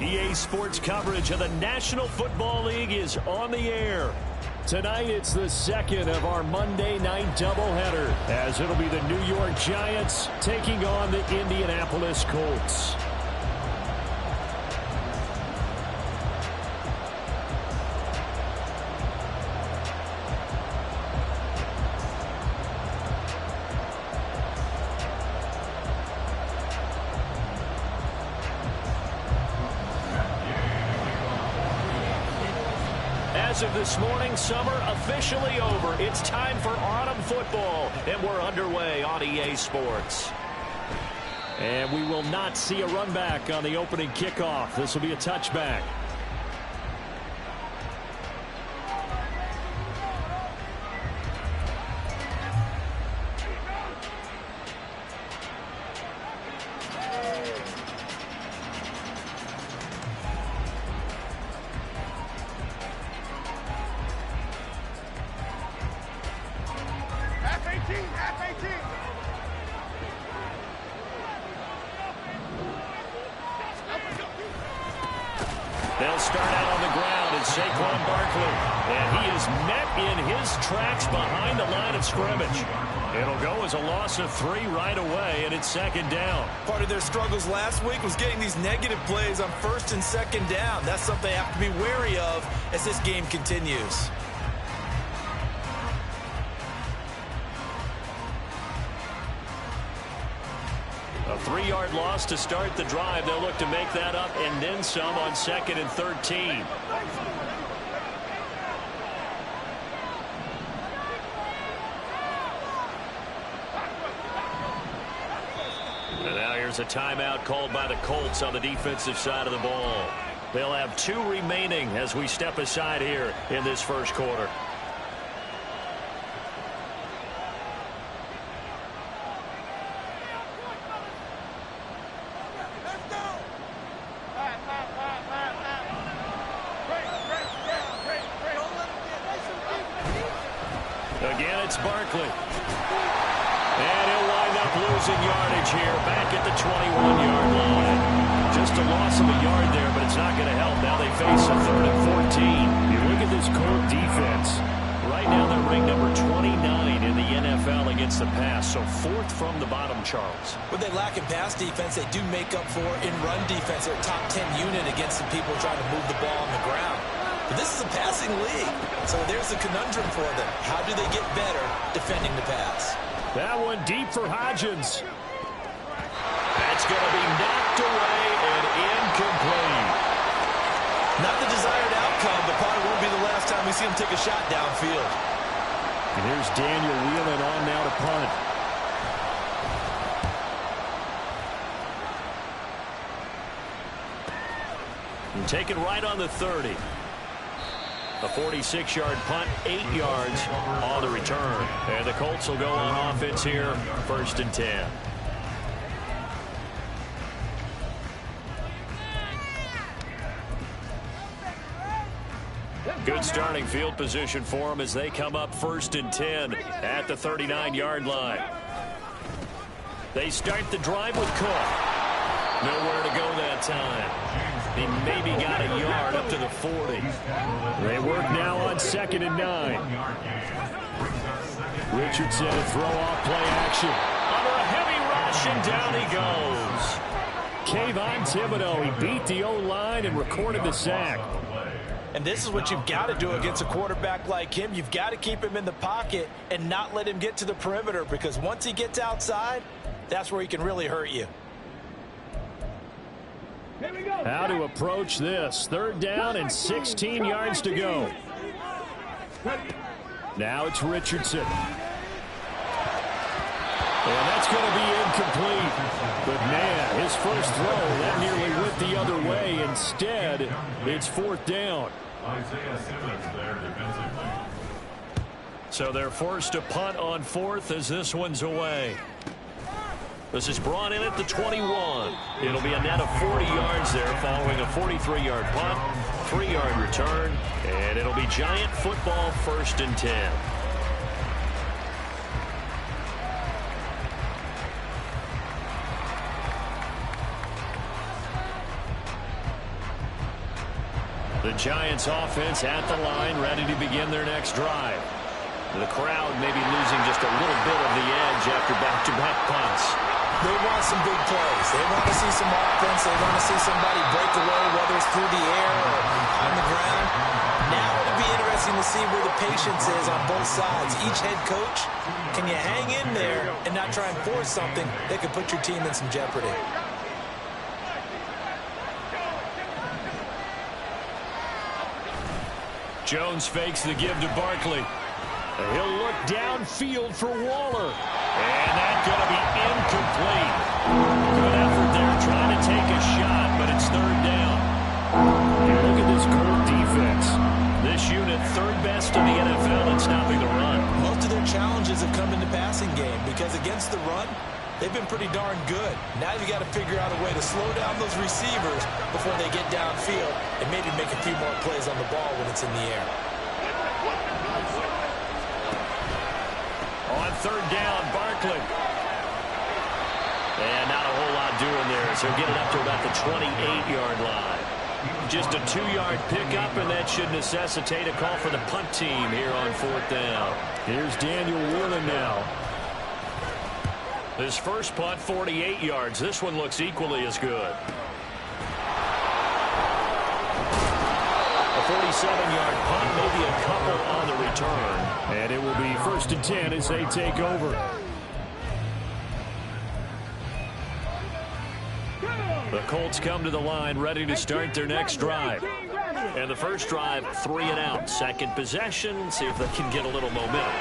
EA Sports coverage of the National Football League is on the air. Tonight, it's the second of our Monday night doubleheader, as it'll be the New York Giants taking on the Indianapolis Colts. As of this morning, summer officially over. It's time for autumn football, and we're underway on EA Sports. And we will not see a run back on the opening kickoff. This will be a touchback. They'll start out on the ground in Saquon Barkley. And he is met in his tracks behind the line of scrimmage. It'll go as a loss of 3 right away, and it's second down. Part of their struggles last week was getting these negative plays on first and second down. That's something they have to be wary of as this game continues. A 3-yard loss to start the drive. They'll look to make that up and then some on 2nd and 13. And now here's a timeout called by the Colts on the defensive side of the ball. They'll have 2 remaining as we step aside here in this first quarter. Again, it's Barkley. And he'll wind up losing yardage here back at the 21-yard line. Just a loss of a yard there, but it's not going to help. Now they face a 3rd and 14. You look at this Colt defense. Right now they're ranked number 29 in the NFL against the pass, so 4th from the bottom, Charles. When they lack in pass defense, they do make up for in run defense. They're a top 10 unit against the people trying to move the ball on the ground. But this is a passing league, so there's a conundrum for them. How do they get better defending the pass? That one deep for Hodgins. That's going to be knocked away and incomplete. Not the desired outcome, but probably won't be the last time we see him take a shot downfield. And here's Daniel Whelan on now to punt. And taken right on the 30. A 46-yard punt, 8 yards on the return. And the Colts will go on offense here, 1st and 10. Good starting field position for them as they come up 1st and 10 at the 39-yard line. They start the drive with Cook. Nowhere to go that time. He maybe got a yard up to the 40. They work now on 2nd and 9. Richardson to throw off play action. Under a heavy rush, and down he goes. Kayvon Thibodeau, he beat the O-line and recorded the sack. And this is what you've got to do against a quarterback like him. You've got to keep him in the pocket and not let him get to the perimeter, because once he gets outside, that's where he can really hurt you. How to approach this. 3rd down and 16 yards to go. Now it's Richardson. And that's going to be incomplete. But, man, his first throw, that nearly went the other way. Instead, it's 4th down. So they're forced to punt on 4th as this one's away. This is brought in at the 21. It'll be a net of 40 yards there following a 43-yard punt, 3-yard return, and it'll be Giant football 1st and 10. The Giants offense at the line, ready to begin their next drive. The crowd may be losing just a little bit of the edge after back-to-back punts. They want some big plays. They want to see some offense. They want to see somebody break away, whether it's through the air or on the ground. Now it'll be interesting to see where the patience is on both sides. Each head coach, can you hang in there and not try and force something that could put your team in some jeopardy? Jones fakes the give to Barkley. He'll look downfield for Waller. And that's going to be incomplete. Good effort there trying to take a shot, but it's third down. And look at this Colt defense. This unit, third best in the NFL at stopping the run. Most of their challenges have come in the passing game because against the run, they've been pretty darn good. Now you've got to figure out a way to slow down those receivers before they get downfield and maybe make a few more plays on the ball when it's in the air. On third down, Barkley. And not a whole lot doing there, so get it up to about the 28-yard line. Just a 2-yard pickup, and that should necessitate a call for the punt team here on fourth down. Here's Daniel Whelan now. His first punt, 48 yards. This one looks equally as good. A 47-yard punt, maybe a couple on the return. And it will be 1st and 10 as they take over. The Colts come to the line, ready to start their next drive. And the first drive, 3 and out. Second possession, see if they can get a little momentum.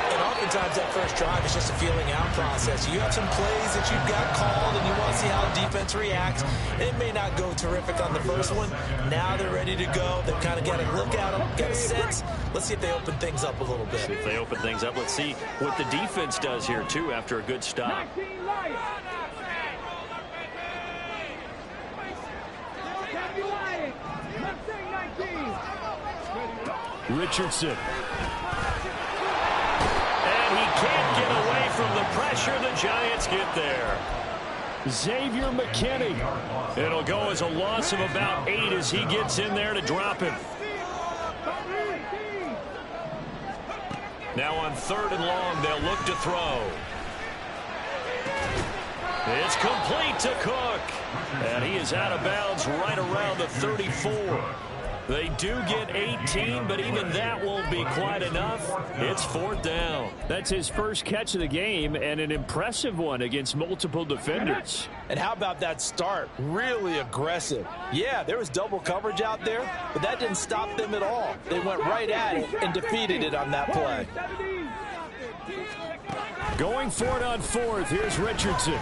And oftentimes that first drive is just a feeling out process. You have some plays that you've got called and you want to see how the defense reacts. It may not go terrific on the first one. Now they're ready to go. They've kind of got to look at them, get a sense. Let's see if they open things up a little bit. See if they open things up. Let's see what the defense does here, too, after a good stop. Richardson. And he can't get away from the pressure. The Giants get there. Xavier McKinney. It'll go as a loss of about 8 as he gets in there to drop him. Now on third and long, they'll look to throw. It's complete to Cook. And he is out of bounds right around the 34. They do get 18, but even that won't be quite enough. It's fourth down. That's his first catch of the game, and an impressive one against multiple defenders. And how about that start? Really aggressive. Yeah, there was double coverage out there, but that didn't stop them at all. They went right at it and defeated it on that play. Going for it on fourth, here's Richardson.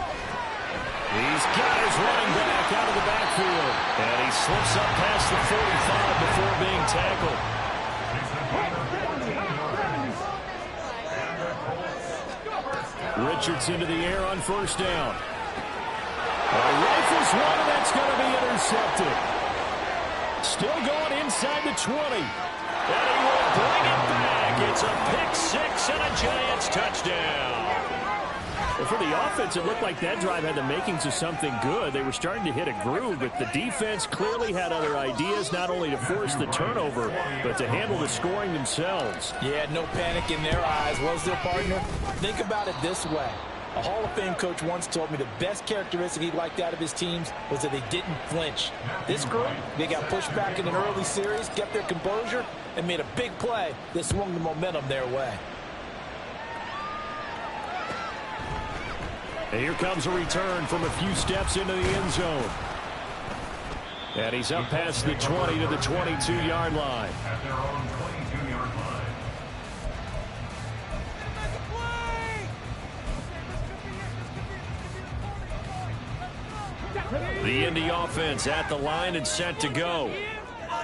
He's got his running back out of the backfield. And he slips up past the 45 before being tackled. Richardson to the air on first down. Rifles one, and that's going to be intercepted. Still going inside the 20. And he will bring it back. It's a pick six and a Giants touchdown. Well, for the offense, it looked like that drive had the makings of something good. They were starting to hit a groove, but the defense clearly had other ideas, not only to force the turnover, but to handle the scoring themselves. Yeah, no panic in their eyes, was there, partner? Think about it this way. A Hall of Fame coach once told me the best characteristic he liked out of his teams was that they didn't flinch. This group, they got pushed back in an early series, kept their composure, and made a big play that swung the momentum their way. And here comes a return from a few steps into the end zone. And he's up past the 20 to the 22-yard line. The Indy offense at the line and set to go.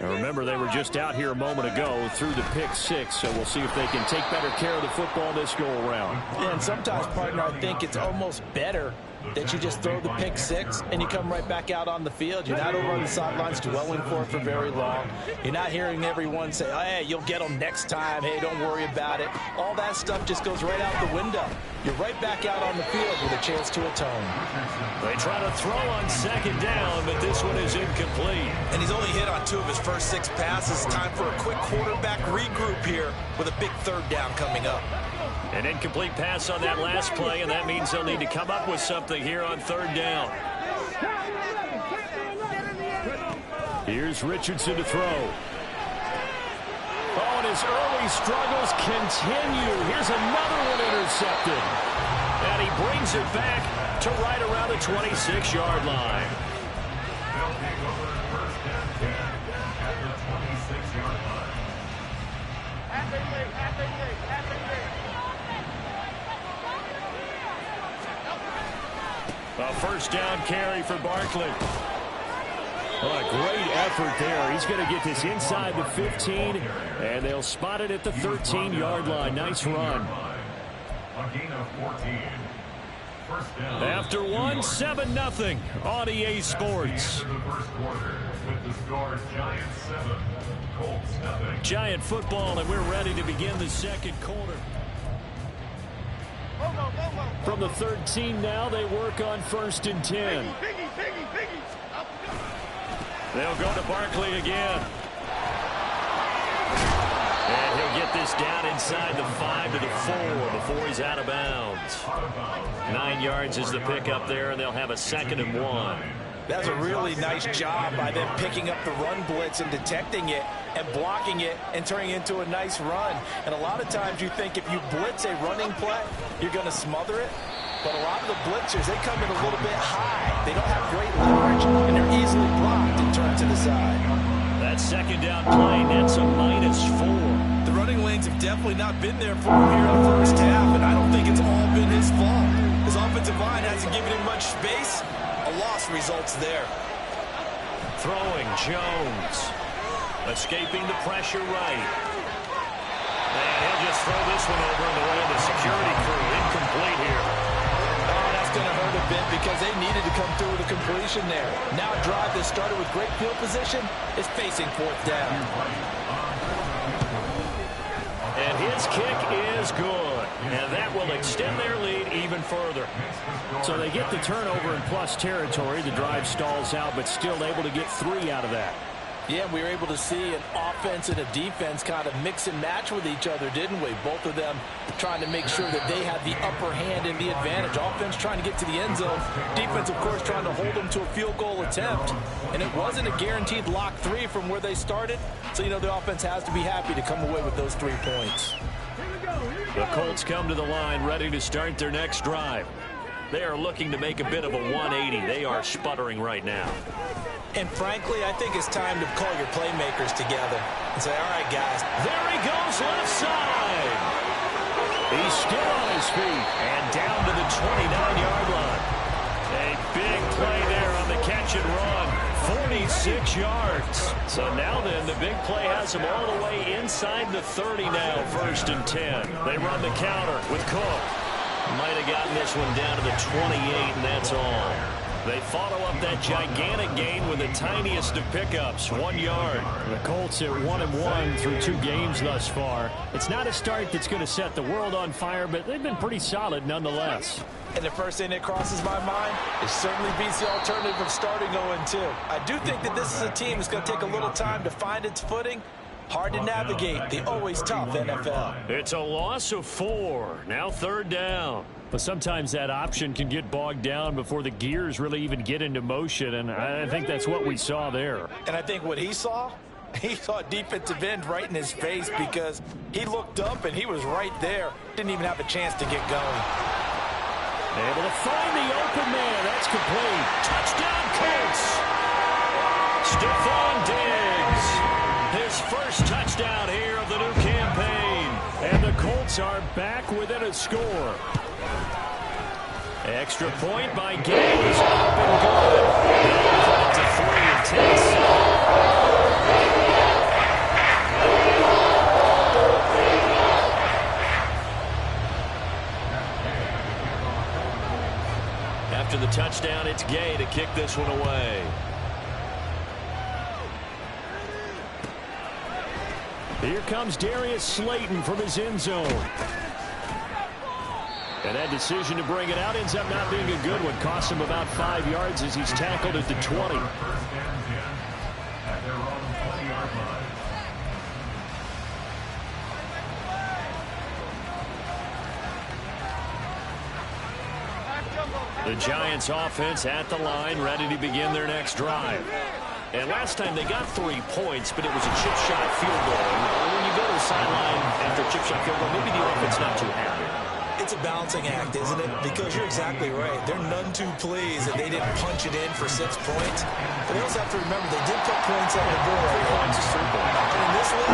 Now remember, they were just out here a moment ago through the pick six, so we'll see if they can take better care of the football this go around. Yeah, and sometimes, partner, I think it's almost better that you just throw the pick six and you come right back out on the field. You're not over on the sidelines dwelling for it for very long. You're not hearing everyone say, hey, you'll get them next time. Hey, don't worry about it. All that stuff just goes right out the window. You're right back out on the field with a chance to atone. They try to throw on second down, but this one is incomplete. And he's only hit on 2 of his first 6 passes. Time for a quick quarterback regroup here with a big third down coming up. An incomplete pass on that last play, and that means they'll need to come up with something here on third down. Here's Richardson to throw. Oh, and his early struggles continue. Here's another one intercepted. And he brings it back to right around the 26-yard line. A first down carry for Barkley. Well, a great effort there. He's going to get this inside the 15, and they'll spot it at the 13-yard line. Nice run. After one, 7-0 on EA Sports. Giant football, and we're ready to begin the second quarter. From the 13 now, they work on 1st and 10. They'll go to Barkley again. And he'll get this down inside the 5 to the 4 before he's out of bounds. 9 yards is the pickup there, and they'll have a 2nd and 1. That's a really nice job by them picking up the run blitz and detecting it and blocking it and turning it into a nice run. And a lot of times you think if you blitz a running play, you're going to smother it. But a lot of the blitzers, they come in a little bit high. They don't have great leverage, and they're easily blocked and turned to the side. That 2nd down play nets a -4. The running lanes have definitely not been there for him here in the first half, and I don't think it's all been his fault. His offensive line hasn't given him much space. A loss results there. Throwing Jones. Escaping the pressure right. And he'll just throw this one over in the way of the security crew. Incomplete here. Oh, that's going to hurt a bit because they needed to come through with a completion there. Now a drive that started with great field position is facing 4th down. And his kick is good. And that will extend their lead even further. So they get the turnover in plus territory. The drive stalls out, but still able to get 3 out of that. Yeah, we were able to see an offense and a defense kind of mix and match with each other, didn't we? Both of them trying to make sure that they had the upper hand and the advantage. Offense trying to get to the end zone. Defense, of course, trying to hold them to a field goal attempt. And it wasn't a guaranteed lock 3 from where they started. So, you know, the offense has to be happy to come away with those 3 points. The Colts come to the line ready to start their next drive. They are looking to make a bit of a 180. They are sputtering right now. And frankly, I think it's time to call your playmakers together and say, all right, guys. There he goes left side. He's still on his feet and down to the 29-yard line. A big play there on the catch and run. 46 yards. So now then, the big play has him all the way inside the 30 now, 1st and 10. They run the counter with Cook. Might have gotten this one down to the 28, and that's all. They follow up that gigantic gain with the tiniest of pickups, 1 yard. The Colts at 1-1 through 2 games thus far. It's not a start that's going to set the world on fire, but they've been pretty solid nonetheless. And the first thing that crosses my mind is certainly beats the alternative of starting 0-2. I do think that this is a team that's going to take a little time to find its footing. Hard to navigate the always tough NFL. It's a loss of 4. Now 3rd down. But sometimes that option can get bogged down before the gears really even get into motion, and I think that's what we saw there. And I think what he saw a defensive end right in his face because he looked up and he was right there. Didn't even have a chance to get going. Able to find the open man. That's complete. Touchdown, Colts. Stephon Diggs. His first touchdown here of the new campaign. And the Colts are back within a score. Extra point by Gaines. Up and good. Cut it to 3 and 10. After kick this one away. Here comes Darius Slayton from his end zone. And that decision to bring it out ends up not being a good one. Costs him about 5 yards as he's tackled at the 20. The Giants offense at the line, ready to begin their next drive. And last time they got 3 points, but it was a chip shot field goal. When you go to the sideline after a chip shot field goal, maybe the offense not too happy. It's a balancing act, isn't it? Because you're exactly right. They're none too pleased that they didn't punch it in for 6 points. But they also have to remember they did put points on the board. 3 points is 3 points. And in this league,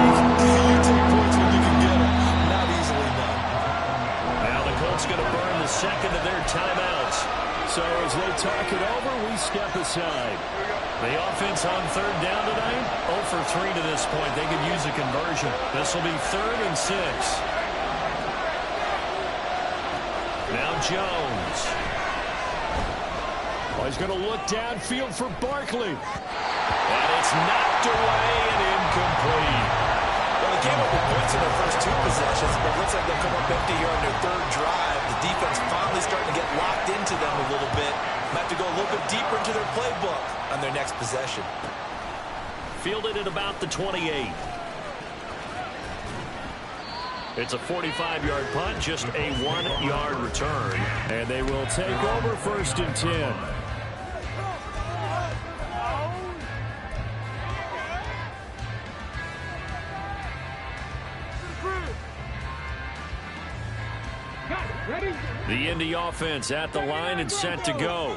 you take points when you can get them. Not easily done. Now the Colts going to burn the second of their timeouts. So as they talk it over, we step aside. The offense on third down tonight, 0 for 3 to this point. They could use a conversion. This will be 3rd and 6. Now Jones. Well, he's going to look downfield for Barkley. And it's knocked away and incomplete. Well, they came up with points in their first 2 possessions, but it looks like they'll come up empty here on their 3rd drive. The defense finally starting to get locked into them a little bit. Might have to go a little bit deeper into their playbook on their next possession. Fielded at about the 28. It's a 45-yard punt, just a 1-yard return. And they will take over 1st and 10. The Indy offense at the line and set to go.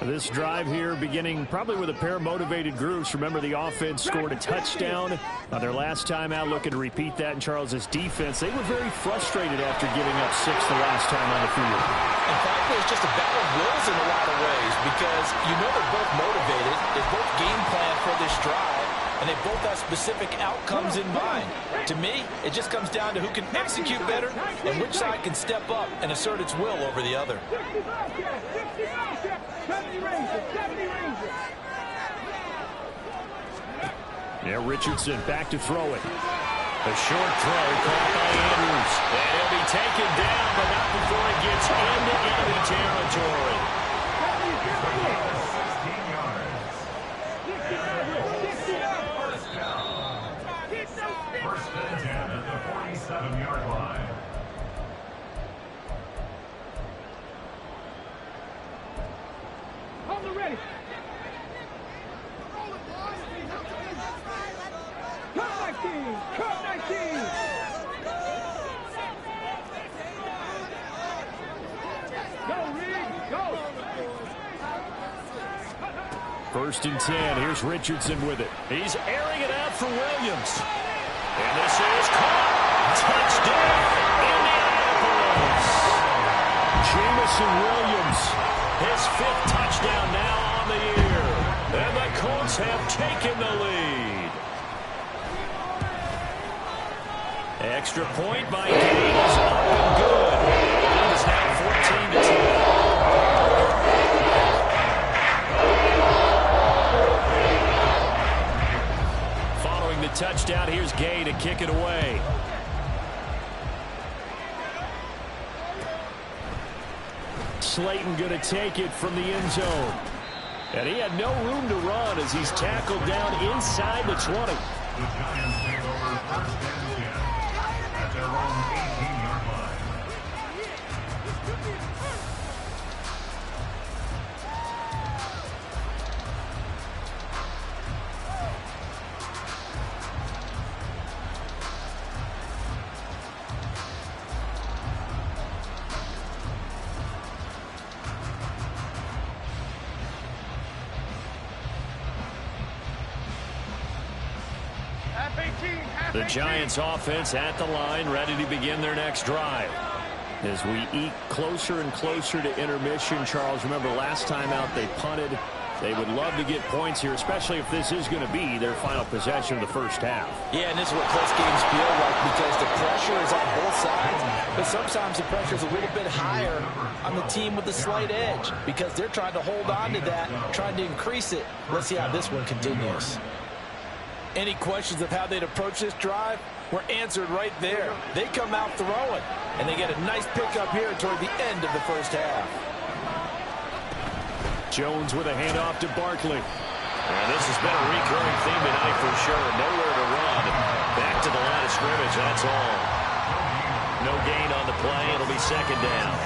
This drive here beginning probably with a pair of motivated groups. Remember, the offense scored a touchdown on their last time out, looking to repeat that in Charles's defense. They were very frustrated after giving up 6 the last time on the field. And frankly, it's just a battle of wills in a lot of ways because you know they're both motivated. They both game plan for this drive, and they both have specific outcomes in mind. To me, it just comes down to who can execute better and which side can step up and assert its will over the other. Yeah, Richardson back to throw it. A short throw caught by Andrews. And he'll be taken down, but not before it gets into enemy territory. First and 10 at the 47-yard line. On the ready. Cut 19. Go, Reed. Go. 1st and 10. Here's Richardson with it. He's airing it out for Williams. And this is caught. Touchdown, Indianapolis. Jamison Williams. His 5th touchdown now on the year. And the Colts have taken the lead. Extra point by Gaines. Up and good. It is now 14-10. Following the touchdown, here's Gay to kick it away. Slayton going to take it from the end zone. And he had no room to run as he's tackled down inside the 20. The Giants take over 1st and 10 at their own 18-yard line. The Giants offense at the line, ready to begin their next drive. As we eke closer and closer to intermission, Charles, remember last time out they punted. They would love to get points here, especially if this is going to be their final possession of the first half. Yeah, and this is what close games feel like because the pressure is on both sides, but sometimes the pressure is a little bit higher on the team with the slight edge because they're trying to hold on to that, trying to increase it. Let's see how this one continues. Any questions of how they'd approach this drive were answered right there. They come out throwing, and they get a nice pickup here toward the end of the first half. Jones with a handoff to Barkley. And this has been a recurring theme tonight for sure. Nowhere to run. Back to the line of scrimmage, that's all. No gain on the play. It'll be second down.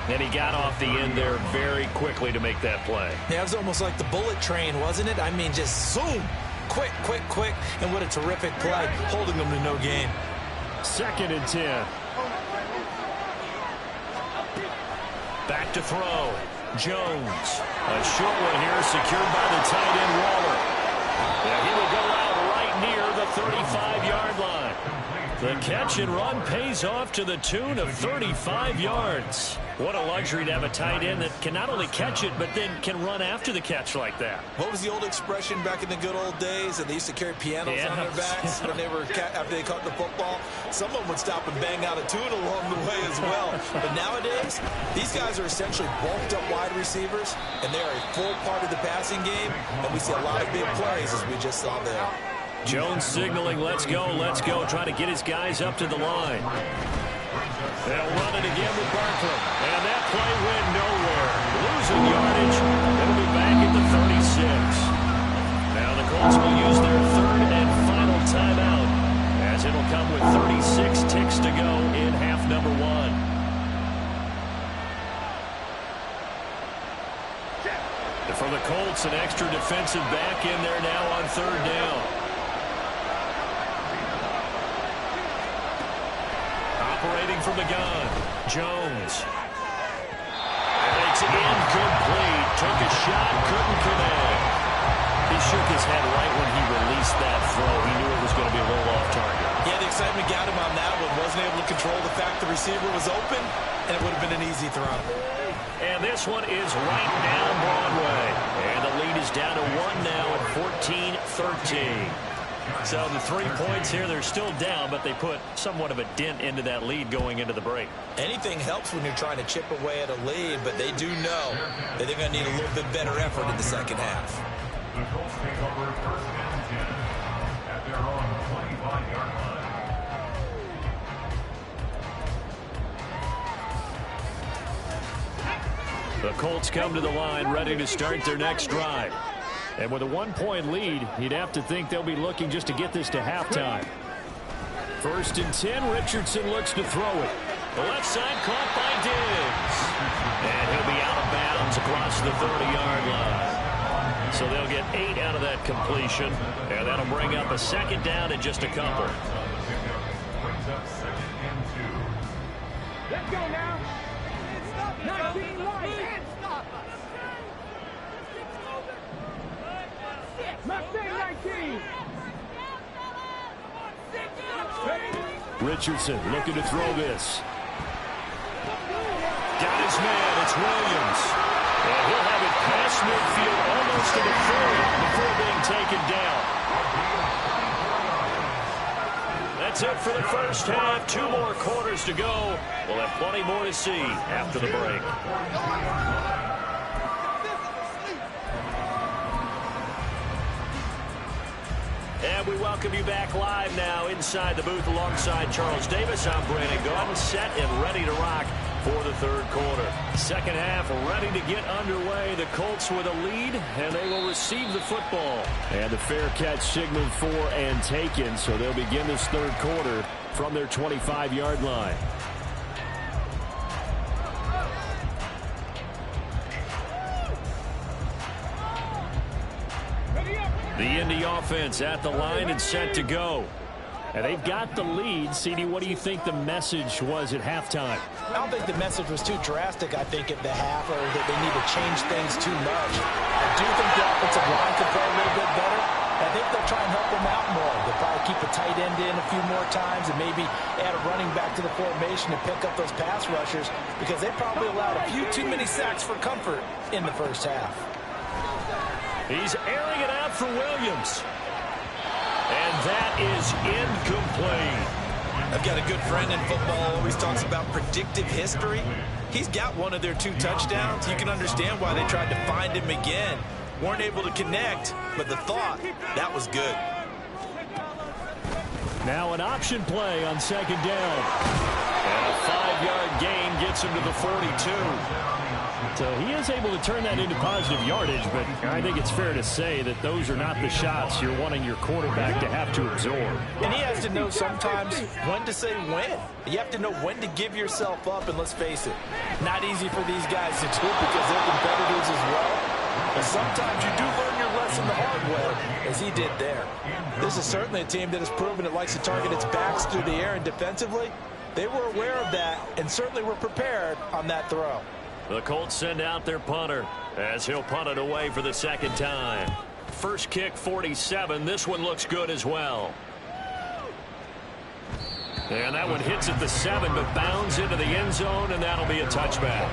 And he got off the end there very quickly to make that play. Yeah, it was almost like the bullet train, wasn't it? I mean, just zoom. Quick, quick, quick. And what a terrific play, holding them to no gain. 2nd and 10. Back to throw. Jones. A short one here, secured by the tight end Waller. Yeah, he will go out right near the 35-yard line. The catch and run pays off to the tune of 35 yards. What a luxury to have a tight end that can not only catch it, but then can run after the catch like that. What was the old expression back in the good old days? And they used to carry pianos on their backs when they were after they caught the football. Someone would stop and bang out a tune along the way as well. But nowadays, these guys are essentially bulked up wide receivers, and they are a full part of the passing game. And we see a lot of big plays as we just saw there. Jones signaling, let's go, trying to get his guys up to the line. They'll run it again with Barkley. And that play went nowhere. Losing yardage. It'll be back at the 36. Now the Colts will use their 3rd and final timeout, as it'll come with 36 ticks to go in half number 1. And for the Colts, an extra defensive back in there now on 3rd down. Operating from the gun, Jones. And it's incomplete. Took a shot, couldn't connect. He shook his head right when he released that throw. He knew it was going to be a little off target. Yeah, the excitement got him on that one. Wasn't able to control the fact the receiver was open, and it would have been an easy throw. And this one is right down Broadway. And the lead is down to 1 now at 14-13. So the 3 points here, they're still down, but they put somewhat of a dent into that lead going into the break. Anything helps when you're trying to chip away at a lead, but they do know that they're going to need a little bit better effort in the second half. The Colts take over 1st and 10 at their own 25-yard line. The Colts come to the line ready to start their next drive. And with a 1-point lead, you'd have to think they'll be looking just to get this to halftime. 1st and 10, Richardson looks to throw it. The left side caught by Diggs. And he'll be out of bounds across the 30-yard line. So they'll get 8 out of that completion. And that'll bring up a 2nd down and just a couple. Brings up 2nd and 2. Let's go now. 19 light. Mustang 19. Richardson looking to throw this. Got his man. It's Williams. And he'll have it past midfield almost to the 30 before being taken down. That's it for the first half. 2 more quarters to go. We'll have plenty more to see after the break. And we welcome you back live now inside the booth alongside Charles Davis. I'm Brandon Gaudin, set and ready to rock for the 3rd quarter. Second half ready to get underway. The Colts with a lead, and they will receive the football. And the fair catch signaled for and taken, so they'll begin this 3rd quarter from their 25-yard line. The Indy offense at the line and set to go. And they've got the lead. CD, what do you think the message was at halftime? I don't think the message was too drastic, I think, at the half, or that they need to change things too much. I do think the offensive line could play a little bit better. I think they'll try and help them out more. They'll probably keep a tight end in a few more times and maybe add a running back to the formation to pick up those pass rushers because they probably allowed a few too many sacks for comfort in the first half. He's airing it out for Williams. And that is incomplete. I've got a good friend in football, always talks about predictive history. He's got one of their 2 touchdowns. You can understand why they tried to find him again. Weren't able to connect, but the thought, that was good. Now an option play on second down. And a 5-yard gain gets him to the 42. So he is able to turn that into positive yardage, but I think it's fair to say that those are not the shots you're wanting your quarterback to have to absorb. And he has to know sometimes when to say when. You have to know when to give yourself up, and let's face it, not easy for these guys to do because they're competitors as well. But sometimes you do learn your lesson the hard way, as he did there. This is certainly a team that has proven it likes to target its backs through the air, and defensively, they were aware of that and certainly were prepared on that throw. The Colts send out their punter as he'll punt it away for the second time. First kick, 47. This one looks good as well. And that one hits at the 7, but bounds into the end zone, and that'll be a touchback.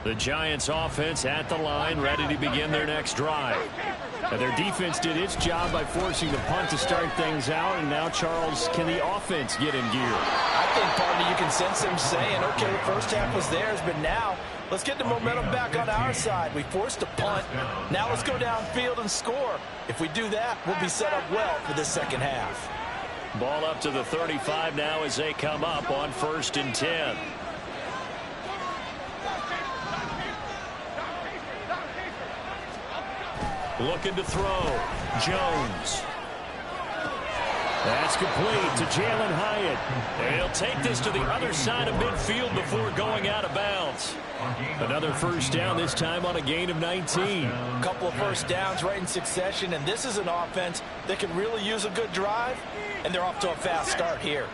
The Giants offense at the line, ready to begin their next drive. And their defense did its job by forcing the punt to start things out. And now, Charles, can the offense get in gear? I think, partner, you can sense them saying, okay, the first half was theirs, but now let's get the momentum back on our side. We forced a punt. Now let's go downfield and score. If we do that, we'll be set up well for the second half. Ball up to the 35 now as they come up on 1st and 10. Looking to throw. Jones. That's complete to Jalen Hyatt. And he'll take this to the other side of midfield before going out of bounds. Another first down, this time on a gain of 19. A couple of first downs right in succession, and this is an offense that can really use a good drive, and they're off to a fast start here.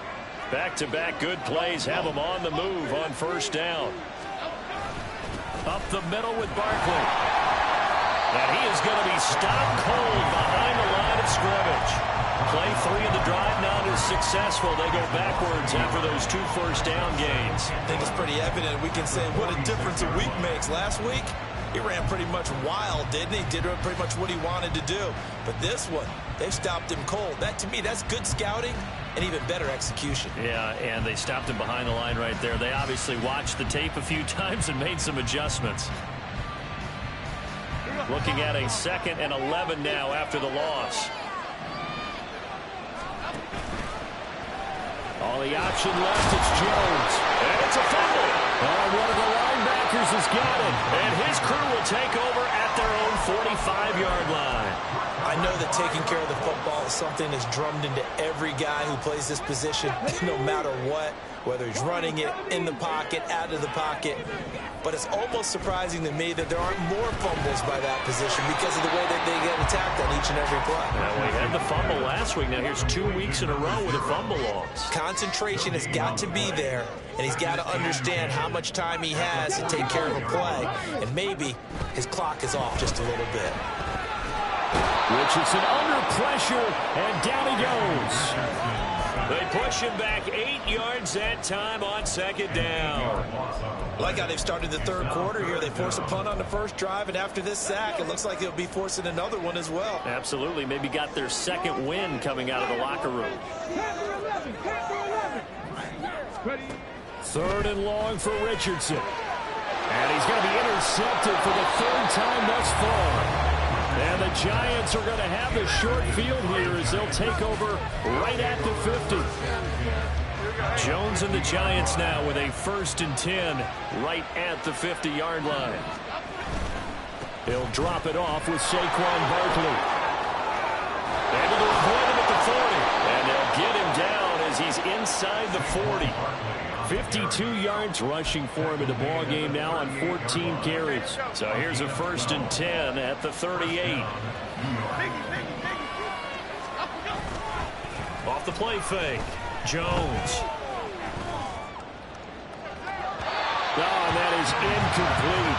Back-to-back good plays have them on the move on first down. Up the middle with Barkley. And he is going to be stopped cold behind the line of scrimmage. Play 3 of the drive not as successful. They go backwards after those 2 first down gains. I think it's pretty evident. We can say what a difference a week makes. Last week, he ran pretty much wild, didn't he? Did pretty much what he wanted to do. But this one, they stopped him cold. That, to me, that's good scouting and even better execution. Yeah, and they stopped him behind the line right there. They obviously watched the tape a few times and made some adjustments. Looking at a 2nd and 11 now after the loss. All the option left, it's Jones. And it's a fumble. And one of the linebackers has got it. And his crew will take over at their own 45-yard line. I know that taking care of the football is something that's drummed into every guy who plays this position, no matter what, whether he's running it, in the pocket, out of the pocket. But it's almost surprising to me that there aren't more fumbles by that position because of the way that they get attacked on each and every play. Now, we had the fumble last week. Now, here's 2 weeks in a row with a fumble loss. Concentration has got to be there, and he's got to understand how much time he has to take care of a play. And maybe his clock is off just a little bit. Richardson under pressure, and down he goes. They push him back 8 yards that time on second down. Like how they've started the third quarter here. They force a punt on the first drive, and after this sack, it looks like they'll be forcing another one as well. Absolutely. Maybe got their second win coming out of the locker room. 3rd and long for Richardson. And he's going to be intercepted for the 3rd time thus far. And the Giants are going to have the short field here as they'll take over right at the 50. Jones and the Giants now with a 1st and 10 right at the 50-yard line. He'll drop it off with Saquon Barkley. Able to avoid him at the 40. And they'll get him down as he's inside the 40. 52 yards rushing for him in the ball game now on 14 carries. So here's a 1st and 10 at the 38. Off the play fake. Jones. Oh, and that is incomplete.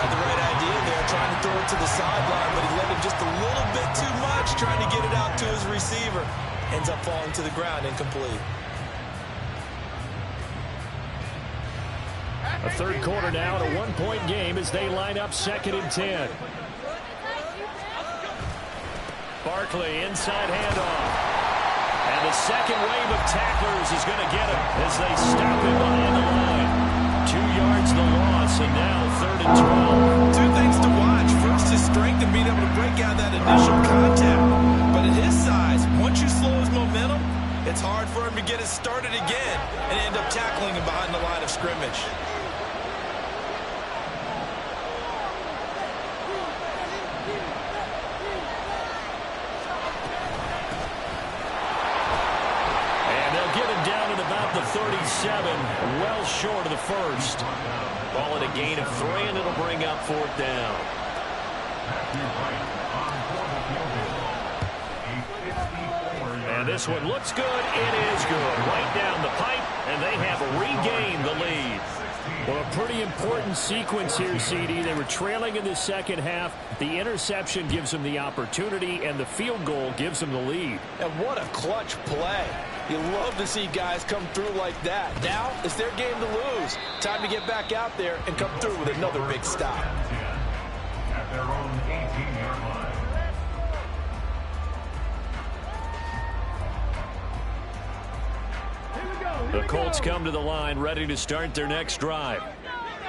Had the right idea there, trying to throw it to the sideline, but he let him just a little bit too much, trying to get it out to his receiver. Ends up falling to the ground, incomplete. A third quarter now at a one-point game as they line up 2nd and 10. Barkley, inside handoff. And the second wave of tacklers is going to get him as they stop him behind the line. 2 yards the loss, and now 3rd and 12. Two things to watch. First, his strength and being able to break out that initial contact. But at his size, once you slow his momentum, it's hard for him to get it started again and end up tackling him behind the line of scrimmage. The 37, well short of the first. Ball at a gain of 3, and it'll bring up 4th down. And this one looks good. It is good. Right down the pipe, and they have regained the lead. Well, a pretty important sequence here, CD. They were trailing in the second half. The interception gives them the opportunity, and the field goal gives them the lead. And what a clutch play. You love to see guys come through like that. Now it's their game to lose. Time to get back out there and come through with another big stop. At their own 18-yard line. The Colts come to the line ready to start their next drive.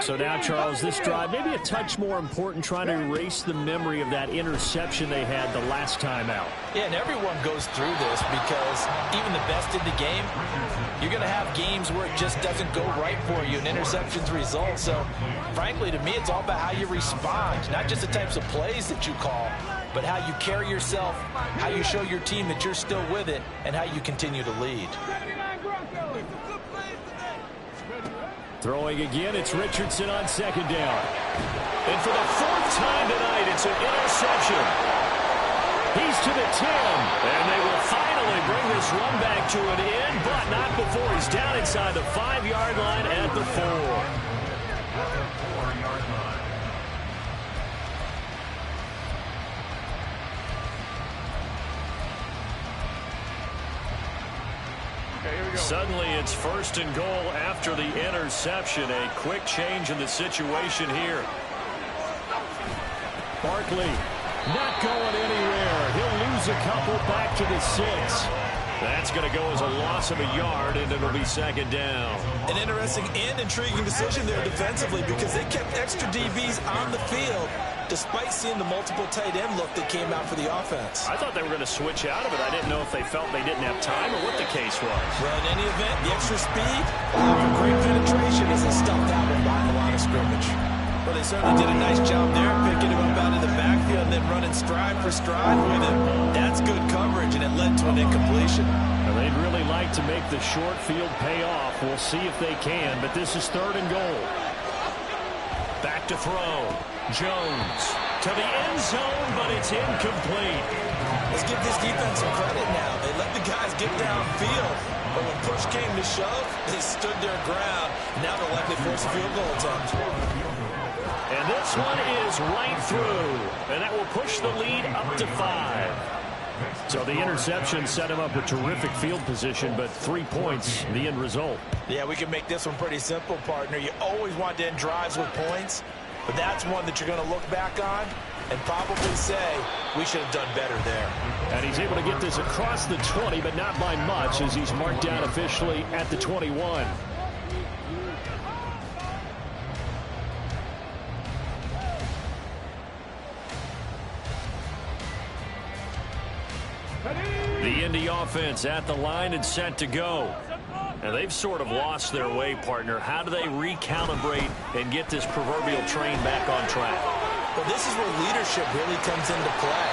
So now, Charles, this drive maybe a touch more important, trying to erase the memory of that interception they had the last time out. Yeah, and everyone goes through this because even the best in the game, you're going to have games where it just doesn't go right for you and interceptions result. So, frankly, to me, it's all about how you respond, not just the types of plays that you call, but how you carry yourself, how you show your team that you're still with it, and how you continue to lead. Throwing again, it's Richardson on 2nd down. And for the 4th time tonight, it's an interception. He's to the 10, and they will finally bring this run back to an end, but not before he's down inside the 5-yard line at the 4. Suddenly it's 1st and goal after the interception. A quick change in the situation here. Barkley not going anywhere. He'll lose a couple back to the 6. That's going to go as a loss of a yard, and it'll be 2nd down. An interesting and intriguing decision there defensively because they kept extra DBs on the field despite seeing the multiple tight end look that came out for the offense. I thought they were going to switch out of it. I didn't know if they felt they didn't have time or what the case was. Well, in any event, the extra speed allowed for great penetration as they stuffed out and behind the line of scrimmage. Well, they certainly did a nice job there, picking him up out of the backfield and then running stride for stride with him. That's good coverage, and it led to an incompletion. Well, they'd really like to make the short field pay off. We'll see if they can, but this is 3rd and goal. Back to throw. Jones to the end zone, but it's incomplete. Let's give this defense some credit now. They let the guys get downfield, but when push came to shove, they stood their ground. Now they'll likely force a field goal attempt. And this one is right through, and that will push the lead up to 5. So the interception set him up with terrific field position, but 3 points, the end result. Yeah, we can make this one pretty simple, partner. You always want to end drives with points, but that's one that you're going to look back on and probably say, we should have done better there. And he's able to get this across the 20, but not by much, as he's marked down officially at the 21. The Indy offense at the line and set to go. And they've sort of lost their way, partner. How do they recalibrate and get this proverbial train back on track? Well, this is where leadership really comes into play.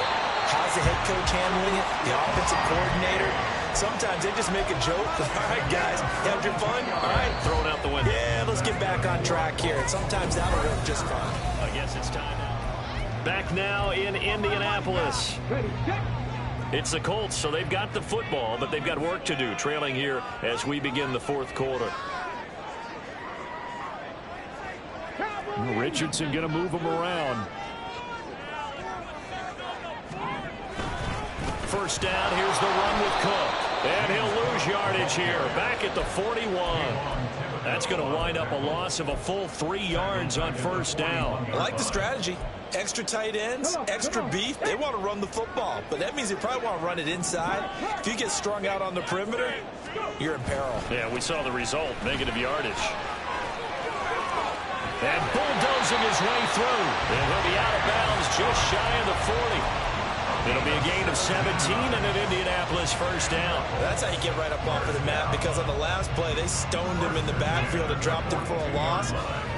How's the head coach handling it? The offensive coordinator? Sometimes they just make a joke. All right, guys, had your fun? All right. Throw it out the window. Yeah, let's get back on track here. And sometimes that'll work just fine. I guess it's time now. Back now in Indianapolis. It's the Colts, so they've got the football, but they've got work to do, trailing here as we begin the 4th quarter. Richardson going to move him around. First down, here's the run with Cook. And he'll lose yardage here, back at the 41. That's going to wind up a loss of a full 3 yards on first down. I like the strategy. Extra tight ends, extra beef. They want to run the football, but that means they probably want to run it inside. If you get strung out on the perimeter, you're in peril. Yeah, we saw the result, negative yardage. And bulldozing his way through. And he'll be out of bounds just shy of the 40. It'll be a gain of 17 and an Indianapolis first down. That's how you get right up off of the mat, because on the last play, they stoned him in the backfield and dropped him for a loss.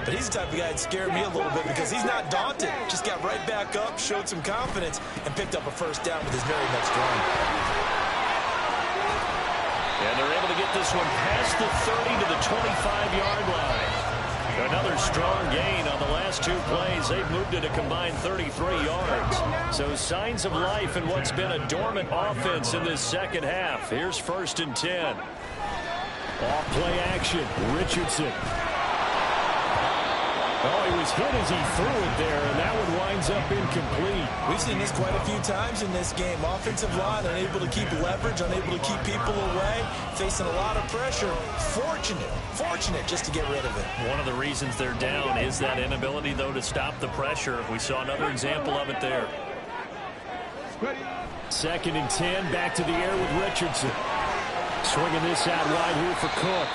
But he's the type of guy that scared me a little bit because he's not daunted. Just got right back up, showed some confidence, and picked up a first down with his very next run. And they're able to get this one past the 30 to the 25-yard line. Another strong gain on the last 2 plays. They've moved it a combined 33 yards. So signs of life in what's been a dormant offense in this second half. Here's 1st and 10. Off play action. Richardson. Oh, he was hit as he threw it there, and that one winds up incomplete. We've seen this quite a few times in this game. Offensive line unable to keep leverage, unable to keep people away, facing a lot of pressure. Fortunate just to get rid of it. One of the reasons they're down is that inability, though, to stop the pressure. We saw another example of it there. 2nd and 10, back to the air with Richardson. Swinging this out wide here for Cook.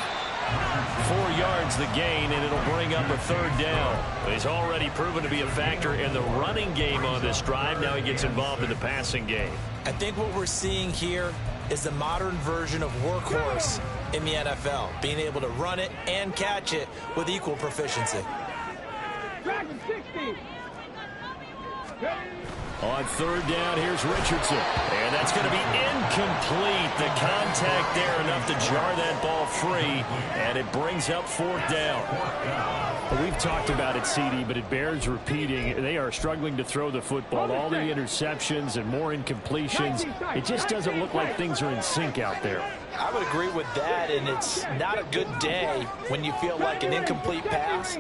4 yards the gain, and it'll bring up a 3rd down. He's already proven to be a factor in the running game on this drive. Now he gets involved in the passing game. I think what we're seeing here is the modern version of workhorse in the NFL, being able to run it and catch it with equal proficiency. On 3rd down, here's Richardson. And that's going to be incomplete. The contact there enough to jar that ball free, and it brings up 4th down. Well, we've talked about it, CD, but it bears repeating. They are struggling to throw the football. All the interceptions and more incompletions. It just doesn't look like things are in sync out there. I would agree with that, and it's not a good day when you feel like an incomplete pass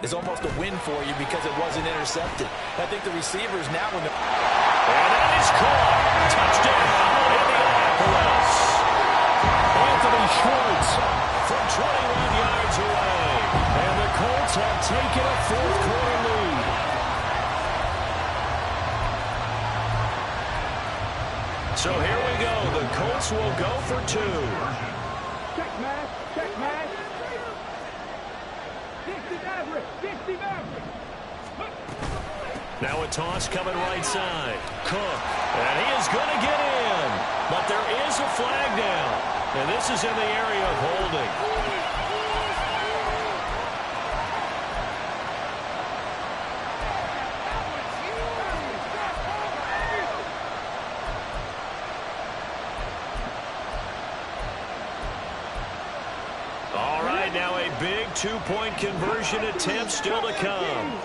is almost a win for you because it wasn't intercepted. I think the receivers now when and that is caught. Touchdown, Indianapolis. Anthony Schwartz from 21 yards away. And the Colts have taken a 4th quarter lead. So here we go. The Colts will go for 2. Check match. 50 average. Now a toss coming right side. Cook. And he is going to get in. But there is a flag down. And this is in the area of holding. Now a big 2-point conversion attempt still to come.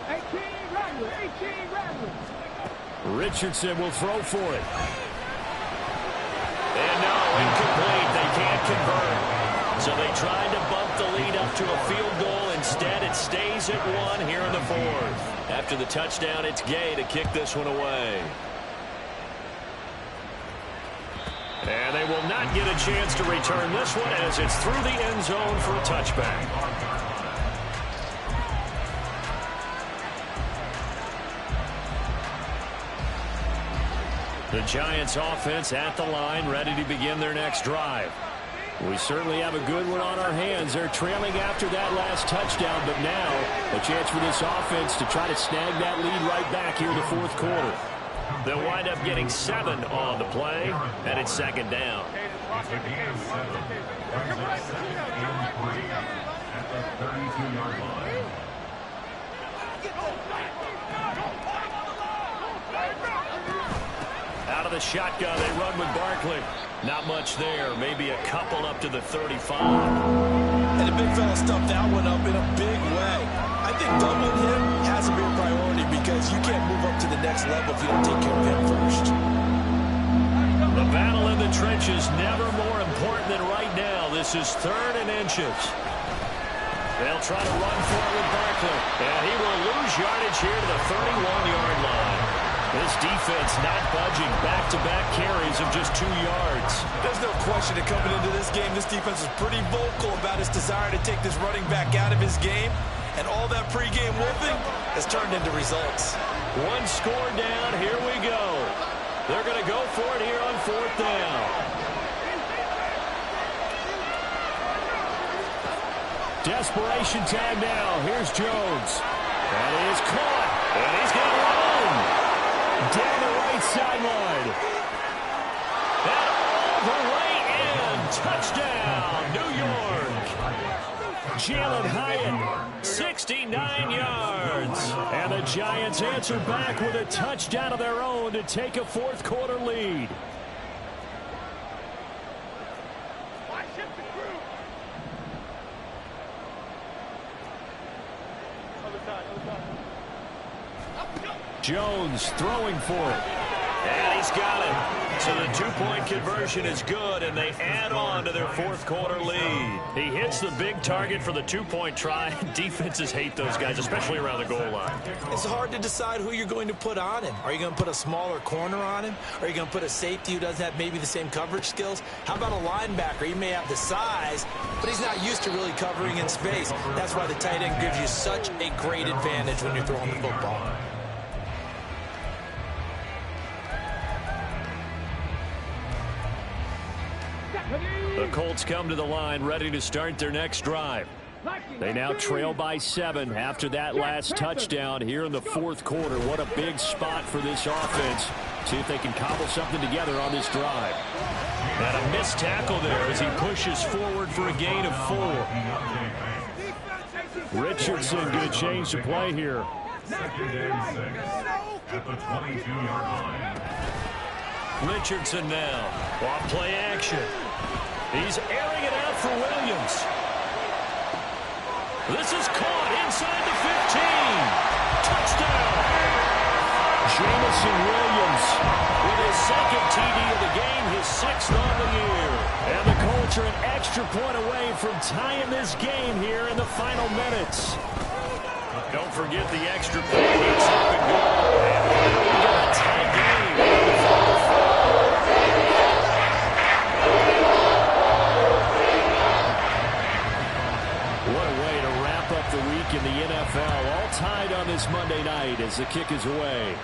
18 Rattler. Richardson will throw for it. And no, incomplete. They can't convert. So they tried to bump the lead up to a field goal. Instead, it stays at 1 here in the 4th. After the touchdown, it's Gay to kick this one away. And they will not get a chance to return this one as it's through the end zone for a touchback. The Giants offense at the line, ready to begin their next drive. We certainly have a good one on our hands. They're trailing after that last touchdown, but now a chance for this offense to try to snag that lead right back here in the 4th quarter. They'll wind up getting 7 on the play, and it's 2nd down. Out of the shotgun, they run with Barkley. Not much there, maybe a couple up to the 35. And the big fella stuffed that one up in a big way. I think doubling him has to be a priority because you can't move up to the next level if you don't take care of him first. The battle in the trenches never more important than right now. This is 3rd and inches. They'll try to run for it with Barkley. And he will lose yardage here to the 31-yard line. This defense not budging. Back-to-back carries of just 2 yards. There's no question that coming into this game, this defense is pretty vocal about its desire to take this running back out of his game. And all that pregame wolfing has turned into results. 1 score down. Here we go. They're going to go for it here on 4th down. Desperation time now. Here's Jones. That is caught. And he's going to run down the right sideline. And all the way in. Touchdown, New York. Jalen Hyatt, 69 yards. And the Giants answer back with a touchdown of their own to take a 4th quarter lead. Jones throwing for it. And he's got it. So the 2-point conversion is good, and they add on to their 4th quarter lead. He hits the big target for the 2-point try. Defenses hate those guys, especially around the goal line. It's hard to decide who you're going to put on him. Are you going to put a smaller corner on him? Are you going to put a safety who doesn't have maybe the same coverage skills? How about a linebacker? He may have the size, but he's not used to really covering in space. That's why the tight end gives you such a great advantage when you're throwing the football. The Colts come to the line ready to start their next drive. They now trail by 7 after that last touchdown here in the 4th quarter. What a big spot for this offense. See if they can cobble something together on this drive. And a missed tackle there as he pushes forward for a gain of 4. Richardson good change to play here. 2nd and 6 at the 22-yard line. Richardson now. Off play action. He's airing it out for Williams. This is caught inside the 15. Touchdown. Jamison Williams with his 2nd TD of the game, his 6th on the year. And the Colts are an extra point away from tying this game here in the final minutes. Don't forget the extra point. It's up and good. And we got a tie game. The week in the NFL, all tied on this Monday night as the kick is away.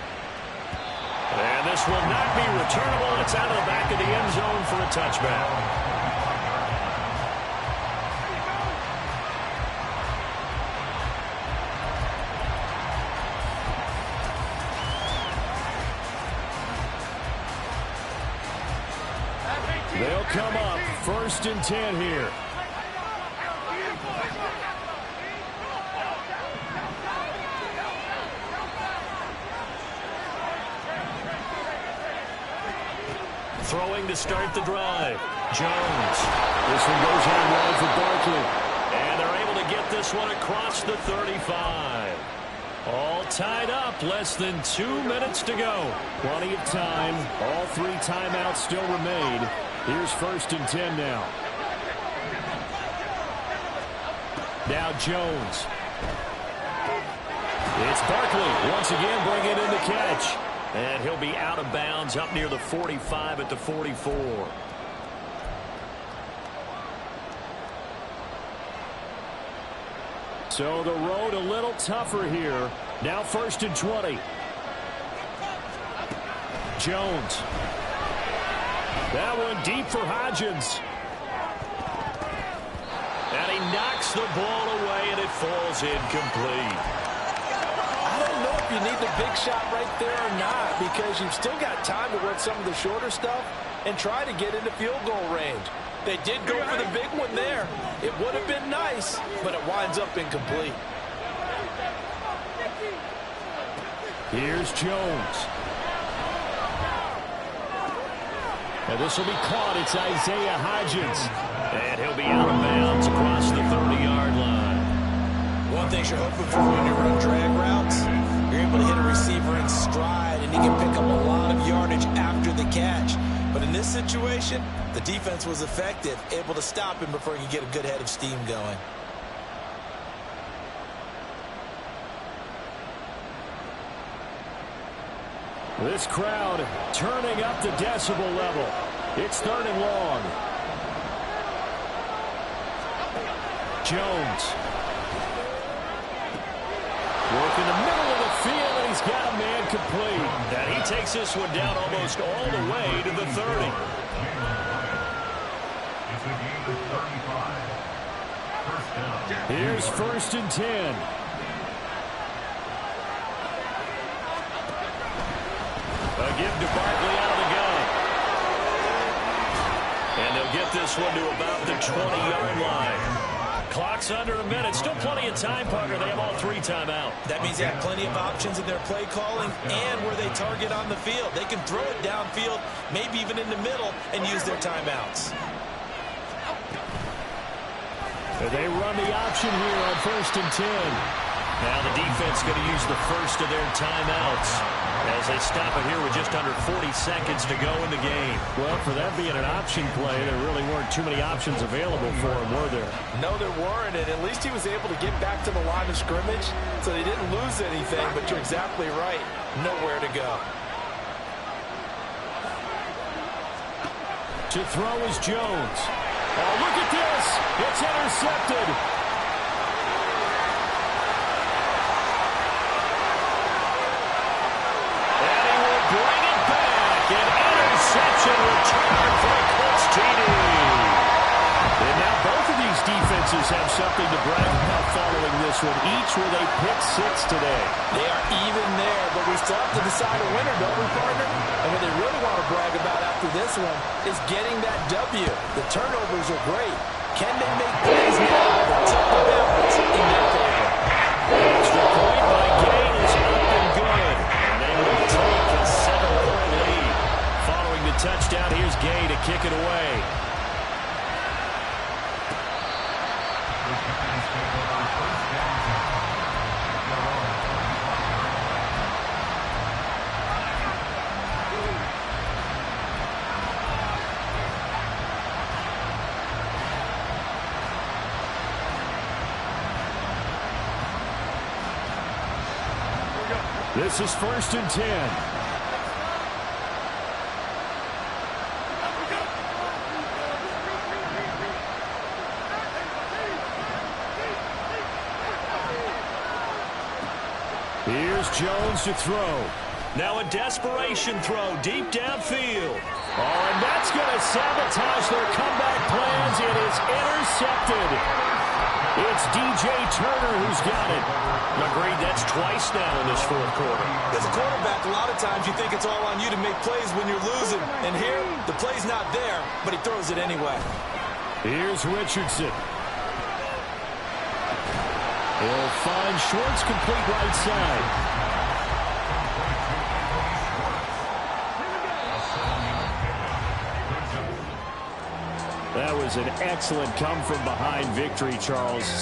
And this will not be returnable. It's out of the back of the end zone for a touchback. They'll come up 1st and 10 here. Throwing to start the drive. Jones. This one goes on wide for Barkley. And they're able to get this one across the 35. All tied up. Less than 2 minutes to go. Plenty of time. All 3 timeouts still remain. Here's 1st and 10 now. Now Jones. It's Barkley once again bringing in the catch. And he'll be out of bounds up near the 45 at the 44. So the road a little tougher here. Now 1st and 20. Jones. That one deep for Hodgins. And he knocks the ball away, and it falls incomplete. I don't know if you need the big shot right there or not, because you've still got time to work some of the shorter stuff and try to get into field goal range. They did go for the big one there. It would have been nice, but it winds up incomplete. Here's Jones. And this will be caught. It's Isaiah Hodgins. And he'll be out of bounds across the 30-yard line. One thing you're hoping for when you run drag routes, you're able to hit a receiver in stride, and he can pick up a lot of yardage after the catch. But in this situation, the defense was effective, able to stop him before he could get a good head of steam going. This crowd turning up the decibel level. It's 3rd and long. Jones. Working the middle of the field, and he's got a man complete. And he takes this one down almost all the way to the 30. It's a gain of 35. First down. Here's 1st and 10. A give to Barkley out of the gun. And they'll get this one to about the 20-yard line. Clock's under a minute. Still plenty of time, partner. They have all 3 timeouts. That means they have plenty of options in their play calling and where they target on the field. They can throw it downfield, maybe even in the middle, and use their timeouts. They run the option here on 1st and 10. Now the defense going to use the first of their timeouts as they stop it here with just under 40 seconds to go in the game. Well, for that being an option play, there really weren't too many options available for him, were there? No, there weren't, and at least he was able to get back to the line of scrimmage, so they didn't lose anything, but you're exactly right. Nowhere to go. To throw is Jones. Oh, look at this. It's intercepted. And he will bring it back. An interception return for a Colts TD. And now both of these defenses have something to brag about following this one, each with a pick 6 today. They are even there, but we still have to decide a winner, don't we, partner? And what they really want to brag about after this one is getting that W. The turnovers are great. Can they make plays now that tip the balance in their favor? Extra point by Gay is up and good. And they will take a 7-point lead. Following the touchdown, here's Gay to kick it away. This is 1st and 10. Here's Jones to throw. Now a desperation throw deep downfield. Oh, and that's going to sabotage their comeback plans. It is intercepted. It's DJ Turner who's got it. Agreed, that's twice now in this 4th quarter. As a quarterback, a lot of times you think it's all on you to make plays when you're losing. And here, the play's not there, but he throws it anyway. Here's Richardson. He'll find Schwartz complete right side. That was an excellent come-from-behind victory, Charles.